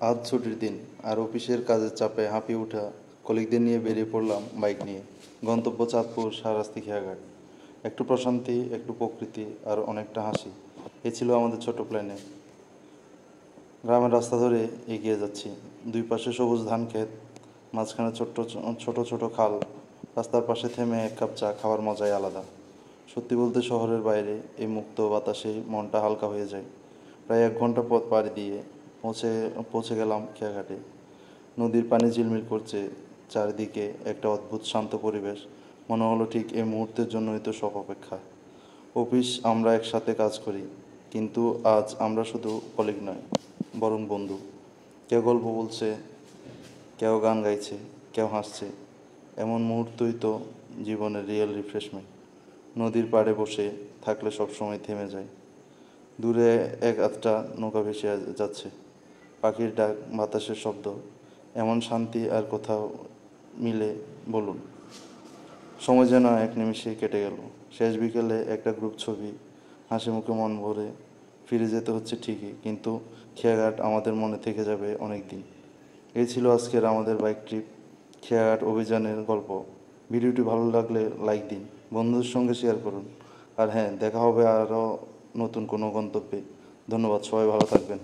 আজ ছুটির দিন, আর অফিসের কাজের চাপে হাঁপিয়ে ওঠা কলিগদের নিয়ে বেরিয়ে পড়লাম বাইক নিয়ে। গন্তব্য চাঁদপুর শাহরাস্তি খেয়াঘাট। একটু প্রশান্তি, একটু প্রকৃতি, আর অনেকটা হাসি। এ ছিল আমাদের ছোট প্ল্যানে। গ্রামের রাস্তা ধরে এগিয়ে যাচ্ছি। দুই পাশে সবুজ ধান ক্ষেত, মাঝখানে ছোট্ট ছোট ছোট খাল। রাস্তার পাশে থেমে এক কাপ চা খাওয়ার মজাই আলাদা। সত্যি বলতে শহরের বাইরে এই মুক্ত বাতাসেই মনটা হালকা হয়ে যায়। প্রায় 1 ঘন্টা পথ পাড়ি দিয়ে পৌঁছে পৌঁছে গেলাম খেয়াঘাটে। নদীর পানি ঝিলমিল করছে, চারিদিকে একটা অদ্ভুত শান্ত পরিবেশ। মনে হলো ঠিক এই মুহূর্তের জন্যই তো সব অপেক্ষা। অফিস আমরা একসাথে কাজ করি, কিন্তু আজ আমরা শুধু কলিগ নয়, বরং বন্ধু। কেউ গল্প বলছে, কেউ গান গাইছে, কেউ হাসছে। এমন মুহূর্তই তো জীবনের রিয়েল রিফ্রেশমেন্ট। নদীর পাড়ে বসে থাকলে সবসময় থেমে যায়। দূরে এক আধটা নৌকা ভেসে যাচ্ছে, পাখির ডাক, বাতাসের শব্দ। এমন শান্তি আর কোথাও মিলে বলুন। সময় যেন এক নিমিষেই কেটে গেল। শেষ বিকেলে একটা গ্রুপ ছবি, হাসি মুখে মন ভরে। ফিরে যেতে হচ্ছে ঠিকই, কিন্তু খেয়াঘাট আমাদের মনে থেকে যাবে অনেক দিন। এই ছিল আজকের আমাদের বাইক ট্রিপ, খেয়াঘাট অভিযানের গল্প। ভিডিওটি ভালো লাগলে লাইক দিন, বন্ধুদের সঙ্গে শেয়ার করুন। আর হ্যাঁ, দেখা হবে আরও নতুন কোনো গন্তব্যে। ধন্যবাদ, সবাই ভালো থাকবেন।